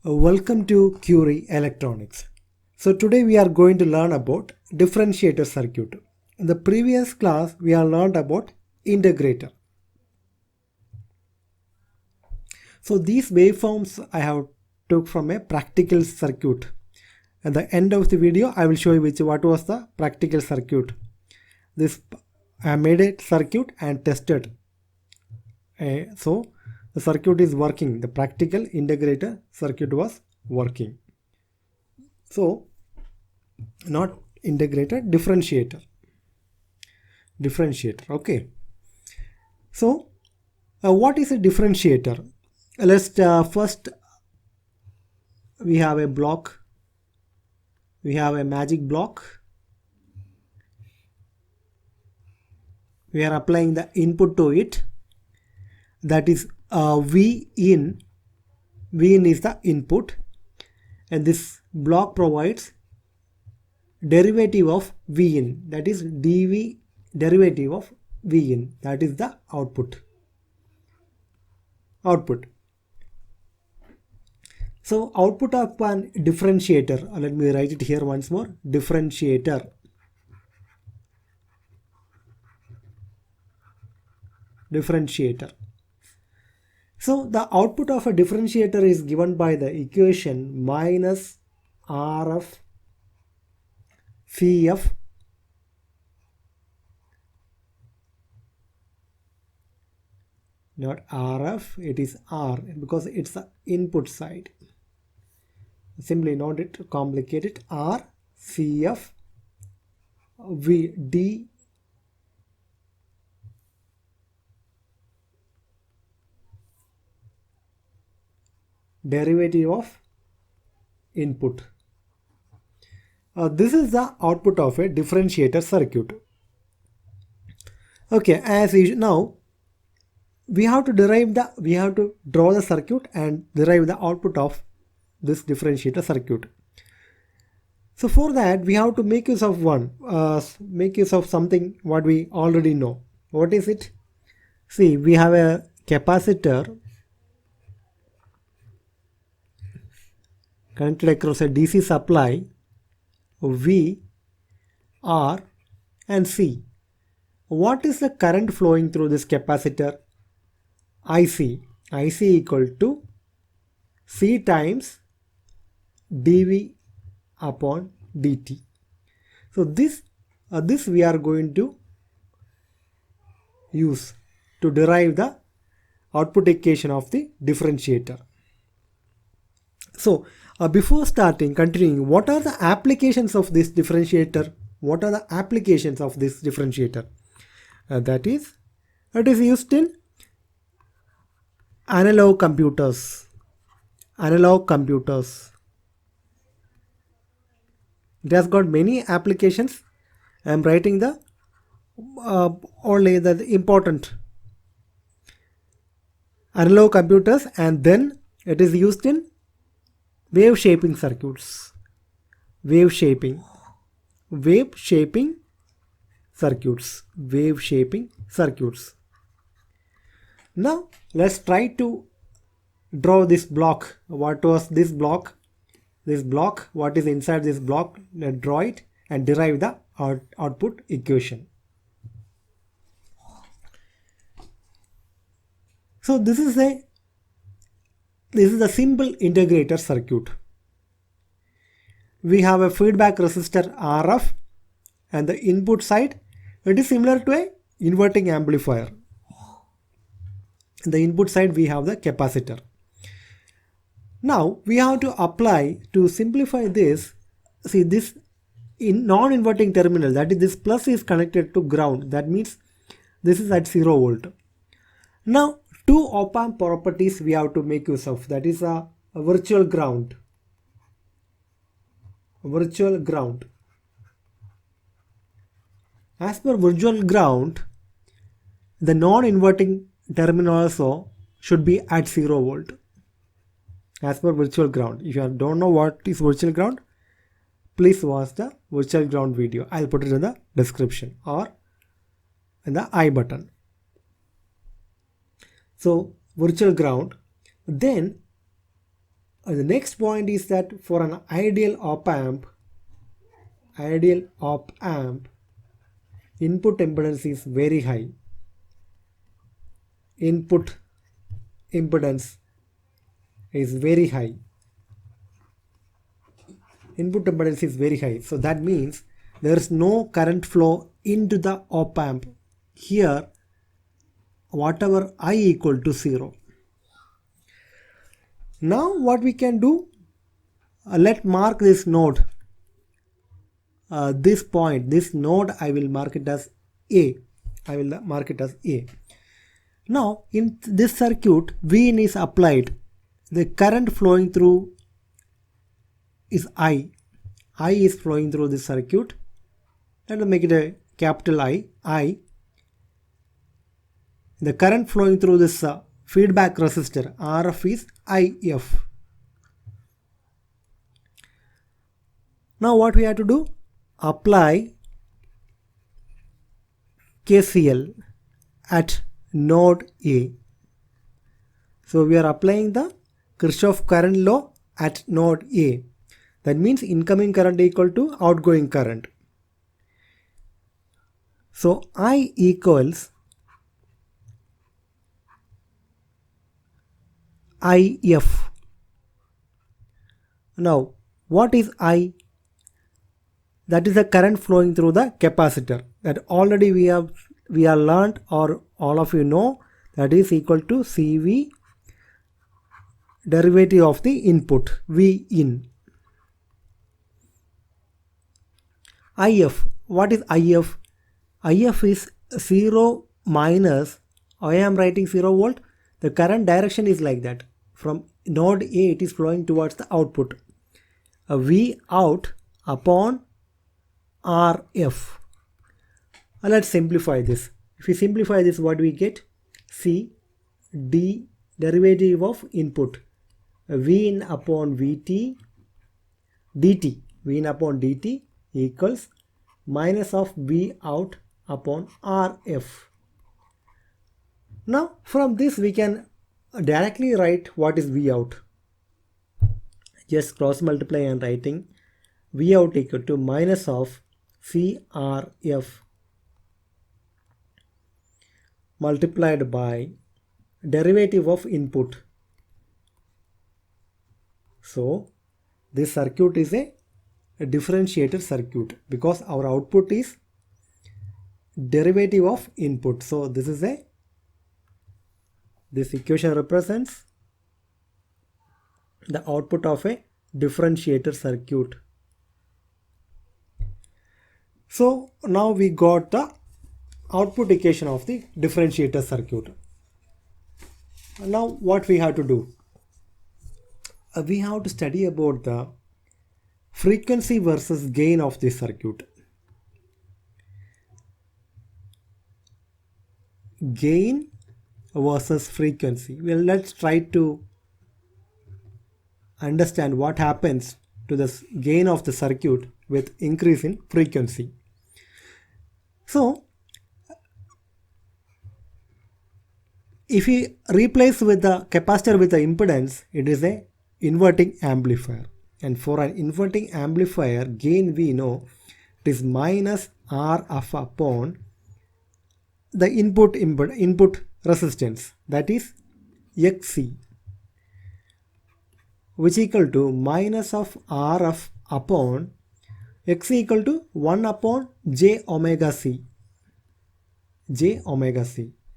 Welcome to Curie Electronics. So today we are going to learn about differentiator circuit. In the previous class we have learned about integrator. So these waveforms I have took from a practical circuit. At the end of the video I will show you what was the practical circuit. This I made a circuit and tested. So the circuit is working. The practical integrator circuit was working. So not integrator, differentiator. Okay. So what is a differentiator? Let's first we have a block. We have a magic block. We are applying the input to it. That is V in. V in is the input, and this block provides derivative of V in. That is dV derivative of V in. That is the output. So output of an differentiator. Let me write it here once more. Differentiator. So the output of a differentiator is given by the equation minus RF CF not RF, it is R because it's the input side. Simply not it complicated. R CF V D derivative of input. This is the output of a differentiator circuit. Okay, as usual, now we have to draw the circuit and derive the output of this differentiator circuit. So for that we have to make use of something what we already know. What is it? See, we have a capacitor connected across a DC supply V, R and C. What is the current flowing through this capacitor? IC equal to C times dV upon dt. So this we are going to use to derive the output equation of the differentiator. So before continuing, what are the applications of this differentiator? That is used in analog computers. It has got many applications. I am writing the only the important analog computers, and then it is used in wave shaping circuits. Now let's try to draw this block. What was this block? What is inside this block? Let's draw it and derive the output equation. So this is a simple integrator circuit. We have a feedback resistor RF, and the input side, it is similar to a inverting amplifier. In the input side we have the capacitor. Now we have to apply, to simplify this. See, this in non-inverting terminal, that is this plus is connected to ground. That means this is at 0 volt. Now two op-amp properties we have to make use of. That is a virtual ground. As per virtual ground, the non-inverting terminal also should be at 0 volt. As per virtual ground. If you don't know what is virtual ground, please watch the virtual ground video. I'll put it in the description or in the I button. So virtual ground. Then The next point is that for an ideal op amp, input impedance is very high. Input impedance is very high. Input impedance is very high. So that means there is no current flow into the op amp. Here, whatever I equal to 0. Now what we can do, let mark this node. This point, this node, I will mark it as A. Now in this circuit, Vin is applied. The current flowing through is I. I is flowing through this circuit. Let us make it a capital I. The current flowing through this feedback resistor RF is IF. Now what we have to do? Apply KCL at node A. So we are applying the Kirchhoff current law at node A. That means incoming current equal to outgoing current. So I equals IF. Now what is I? That is the current flowing through the capacitor. That already we have learned, or all of you know, that is equal to CV derivative of the input V in. IF. What is IF? IF is 0 minus, I am writing 0 volt. The current direction is like that. From node A it is flowing towards the output. A V out upon RF. Let's simplify this. If we simplify this, what we get? C D derivative of input. V in upon VT dt. V in upon dt equals minus of V out upon RF. Now from this we can directly write what is V out. Just cross multiply and writing V out equal to minus of CRF multiplied by derivative of input. So this circuit is a differentiator circuit because our output is derivative of input. So this equation represents the output of a differentiator circuit. So now we got the output equation of the differentiator circuit. Now what we have to do? We have to study about the frequency versus gain of this circuit. Gain versus frequency. Well, let's try to understand what happens to the gain of the circuit with increase in frequency. So if we replace with the capacitor with the impedance, it is a inverting amplifier. And for an inverting amplifier, gain we know it is minus RF upon the input resistance, that is XC, which equal to minus of RF upon X equal to 1 upon j omega c,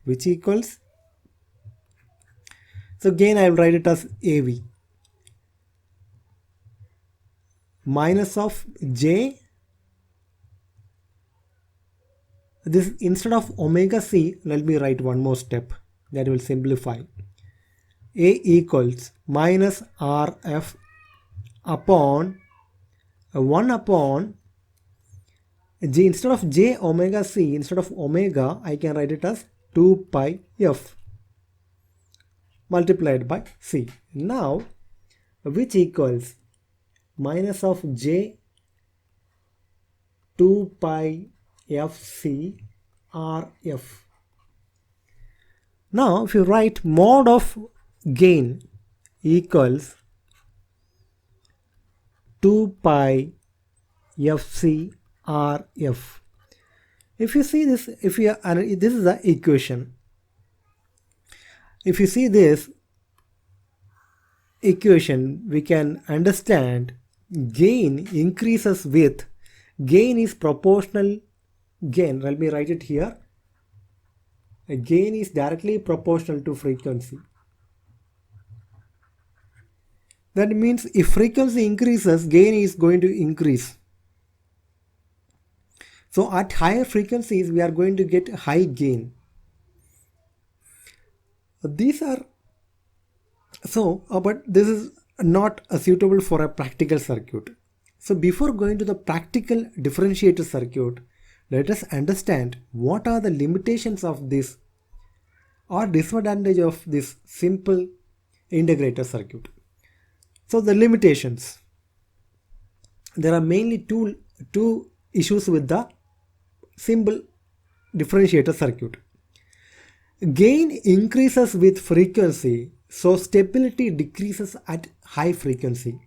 which equals, so gain I will write it as AV, minus of j, this instead of omega c, let me write one more step that will simplify. A equals minus RF upon 1 upon j, instead of j omega c, instead of omega I can write it as 2 pi f multiplied by c. Now which equals minus of j 2 pi fc rf. Now if you write mod of gain equals 2 pi FCRF. If you see this, this is the equation. If you see this equation, we can understand gain increases with, gain is proportional, gain, let me write it here, a gain is directly proportional to frequency. That means if frequency increases, gain is going to increase. So at higher frequencies, we are going to get high gain. These are, but this is not suitable for a practical circuit. So before going to the practical differentiator circuit, let us understand what are the limitations of this or disadvantage of this simple integrator circuit. So the limitations, there are mainly two issues with the simple differentiator circuit. Gain increases with frequency, so stability decreases at high frequency.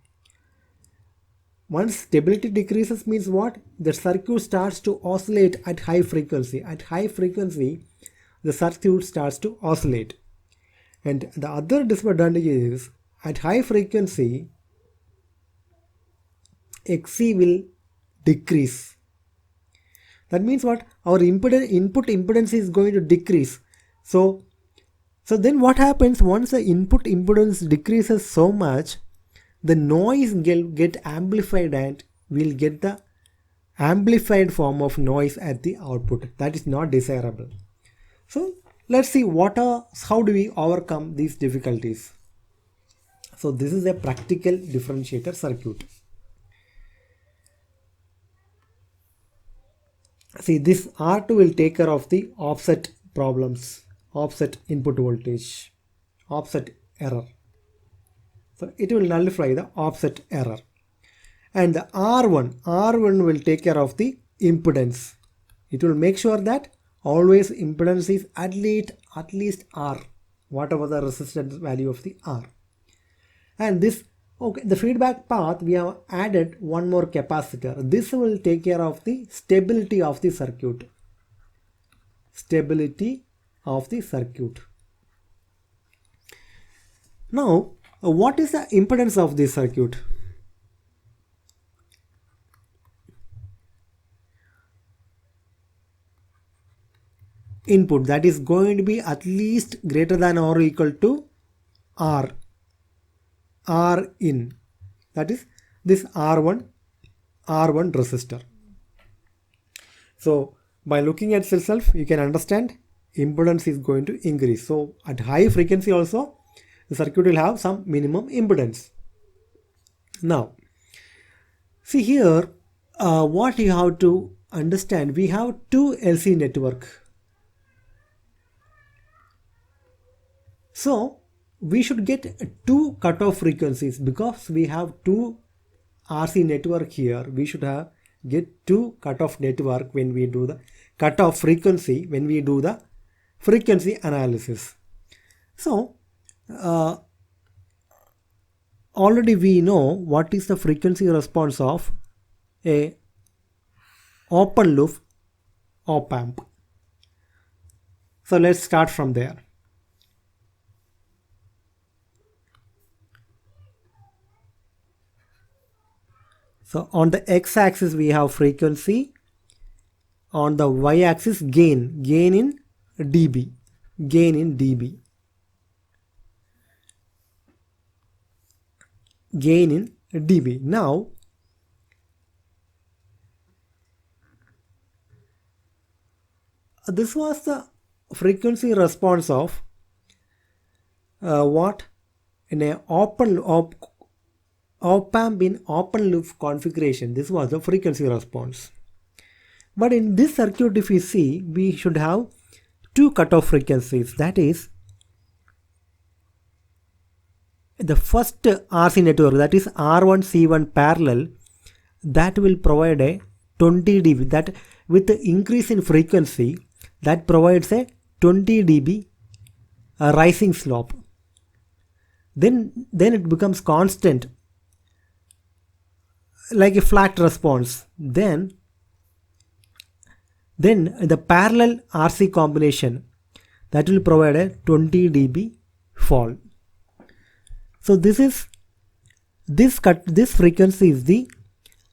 Once stability decreases means what? The circuit starts to oscillate at high frequency. At high frequency, the circuit starts to oscillate. And the other disadvantage is, at high frequency, Xc will decrease. That means what? Our input impedance is going to decrease. So then what happens once the input impedance decreases so much, the noise get amplified and we'll get the amplified form of noise at the output. That is not desirable. So let's see how do we overcome these difficulties. So this is a practical differentiator circuit. See, this R2 will take care of the offset problems, offset input voltage, offset error. So it will nullify the offset error. And the R1 will take care of the impedance. It will make sure that always impedance is at least R, whatever the resistance value of the R. And this, okay, the feedback path, we have added one more capacitor. This will take care of the stability of the circuit. Stability of the circuit. Now, what is the impedance of this circuit? Input, that is going to be at least greater than or equal to R in, that is this R1 resistor. So by looking at itself, you can understand impedance is going to increase. So at high frequency also, the circuit will have some minimum impedance. Now, see here, what you have to understand, we have two LC network. So we should get two cutoff frequencies because we have two RC network here. We should get two cutoff network when we do the cutoff frequency, when we do the frequency analysis. So already we know what is the frequency response of a open loop op amp. So let's start from there. So on the x-axis we have frequency, on the y-axis gain in dB, gain in dB. Now this was the frequency response of what in a op amp in open loop configuration. This was the frequency response. But in this circuit, if we see, we should have two cutoff frequencies. That is the first RC network, that is R1 C1 parallel, that will provide a 20 dB. That with the increase in frequency, that provides a 20 dB rising slope. Then it becomes constant. like a flat response, then the parallel RC combination that will provide a 20 dB fall. So this frequency is the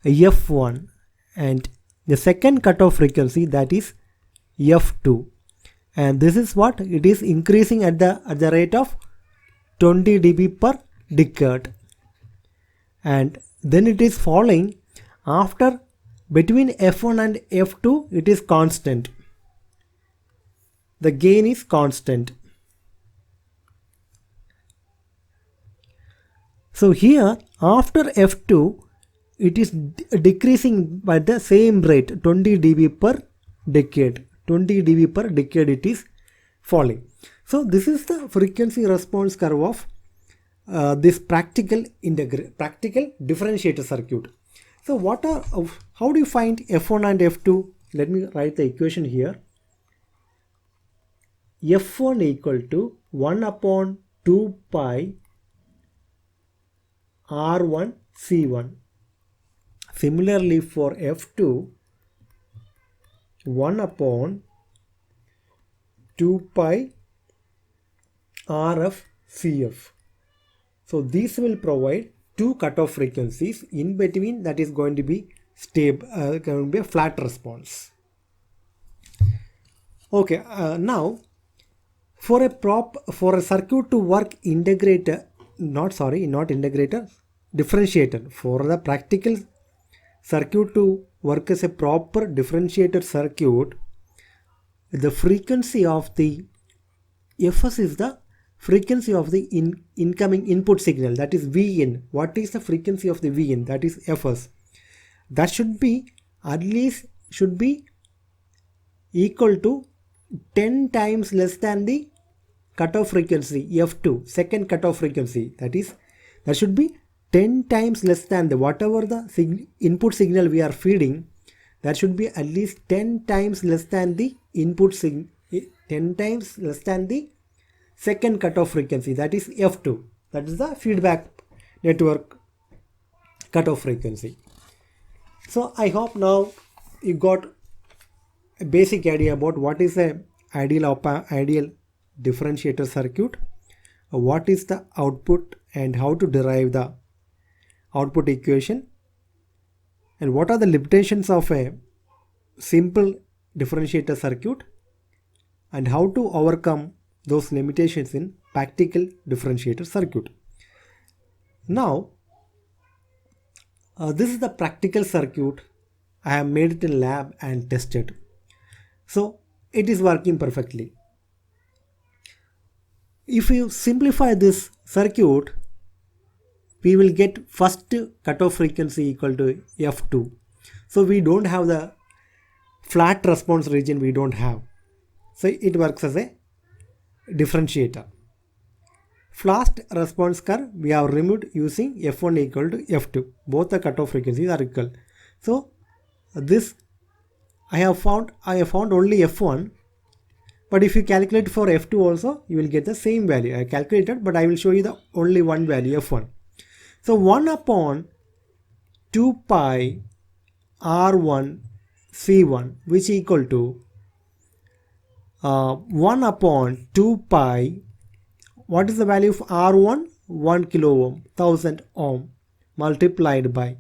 F1, and the second cutoff frequency, that is F2, and this is what it is increasing at the rate of 20 dB per decade, and then it is falling after between F1 and F2 it is constant. The gain is constant. So here after F2 it is decreasing by the same rate, 20 dB per decade. 20 dB per decade it is falling. So this is the frequency response curve of this practical differentiator circuit. So how do you find F1 and F2? Let me write the equation here. F1 equal to 1 upon 2 pi R1 C1. Similarly for F2, 1 upon 2 pi RF CF. So these will provide two cutoff frequencies. In between, that is going to be stable, going to be a flat response. Okay, now for a circuit to work differentiator, for the practical circuit to work as a proper differentiator circuit, the frequency of the Fs is the frequency of the incoming input signal, that is Vin. What is the frequency of the Vin? That is Fs. That should be equal to 10 times less than the cutoff frequency F2, second cutoff frequency. That should be 10 times less than the whatever the input signal we are feeding. That should be at least 10 times less than the input signal, 10 times less than the second cutoff frequency, that is F2. That is the feedback network cutoff frequency. So I hope now you got a basic idea about what is a ideal differentiator circuit, what is the output and how to derive the output equation, and what are the limitations of a simple differentiator circuit, and how to overcome those limitations in practical differentiator circuit. Now this is the practical circuit. I have made it in lab and tested, so it is working perfectly. If you simplify this circuit, we will get first cutoff frequency equal to F2. So we don't have the flat response region, we don't have. So it works as a differentiator. Flat response curve we have removed using F1 equal to F2. Both the cutoff frequencies are equal. So this I have found only F1, but if you calculate for F2 also, you will get the same value. I calculated, but I will show you the only one value, F1. So 1 upon 2 pi R1 C1, which equal to 1 upon 2 pi, what is the value of R1? 1 kilo ohm, 1000 ohm, multiplied by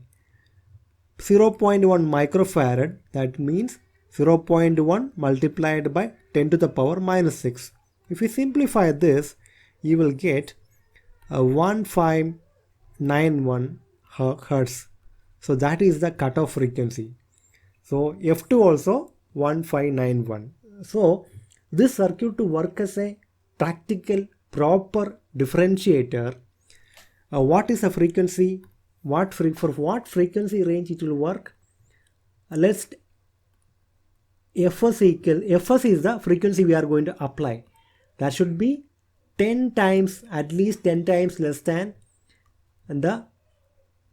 0.1 microfarad, that means 0.1 multiplied by 10 to the power minus 6. If you simplify this, you will get 1591 Hertz. So that is the cutoff frequency. So F2 also 1591. So this circuit to work as a practical proper differentiator, what is the frequency? For what frequency range it will work? Let's Fs is the frequency we are going to apply. That should be 10 times, at least 10 times less than the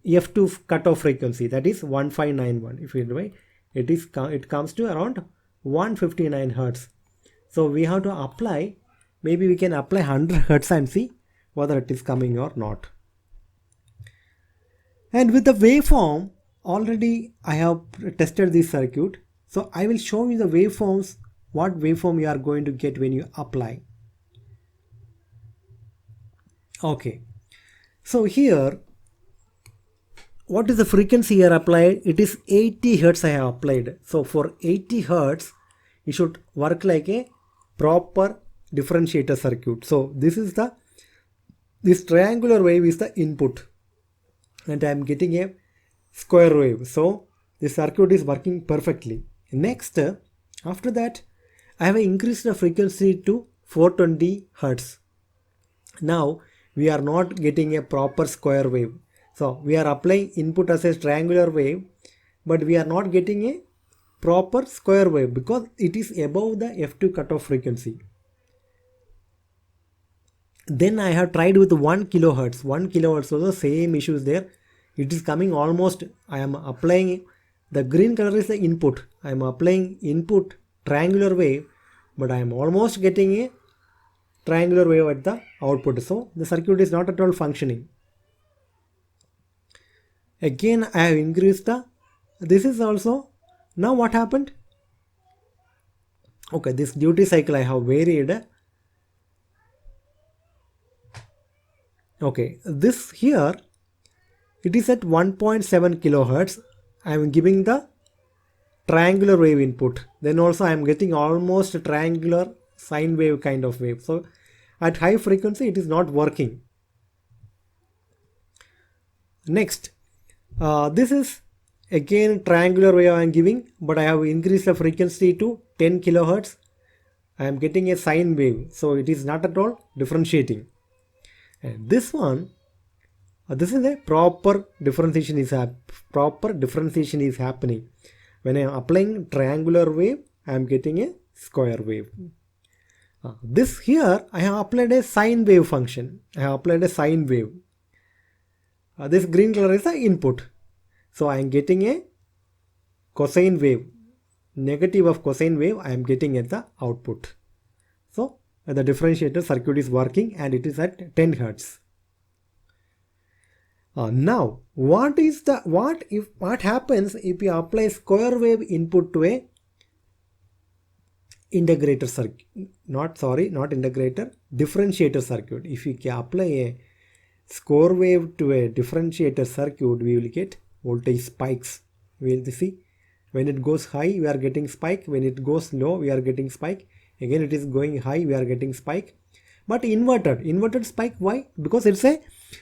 F2 cutoff frequency, that is 1591. If you divide, it comes to around 159 Hertz. So we have to apply, maybe we can apply 100 Hertz and see whether it is coming or not. And with the waveform, already I have tested this circuit, so I will show you the waveforms, what waveform you are going to get when you apply. Okay, so here what is the frequency here applied? It is 80 Hertz I have applied. So for 80 Hertz it should work like a proper differentiator circuit. So this triangular wave is the input and I am getting a square wave. So this circuit is working perfectly. Next, after that I have increased the frequency to 420 Hertz. Now we are not getting a proper square wave. So we are applying input as a triangular wave, but we are not getting a proper square wave because it is above the F2 cutoff frequency. Then I have tried with 1 kilohertz. 1 kilohertz, so the same issues there. It is coming almost, I am applying, the green color is the input. I am applying input triangular wave, but I am almost getting a triangular wave at the output. So the circuit is not at all functioning. Again I have increased this is also, now what happened? Okay, this duty cycle I have varied. Okay, this here it is at 1.7 kilohertz. I am giving the triangular wave input. Then also I am getting almost a triangular sine wave kind of wave. So at high frequency it is not working. Next, this is again triangular wave I am giving, but I have increased the frequency to 10 kilohertz. I am getting a sine wave, so it is not at all differentiating. And this one, this is a proper differentiation is happening. When I am applying triangular wave, I am getting a square wave. This here I have applied a sine wave function. I have applied a sine wave. This green color is the input. So I am getting a cosine wave. Negative of cosine wave I am getting at the output. So the differentiator circuit is working and it is at 10 Hertz. Now what happens if you apply square wave input to a integrator circuit, not integrator, differentiator circuit. If you apply a square wave to a differentiator circuit, we will get voltage spikes. We will see when it goes high we are getting spike, when it goes low we are getting spike, again it is going high we are getting spike. But inverted spike, why? Because it's a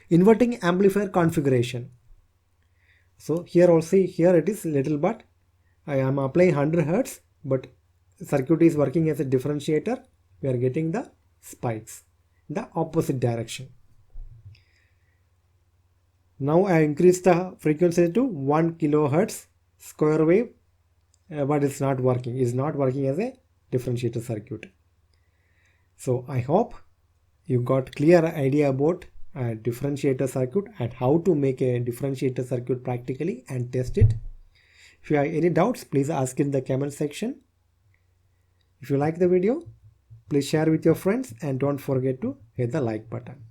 inverting amplifier configuration. So here also, here it is little, but I am applying 100 Hertz, but circuit is working as a differentiator. We are getting the spikes in the opposite direction. Now I increased the frequency to 1 kilohertz square wave, but it's not working. It's not working as a differentiator circuit. So I hope you got clear idea about a differentiator circuit and how to make a differentiator circuit practically and test it. If you have any doubts, please ask in the comment section. If you like the video, please share with your friends and don't forget to hit the like button.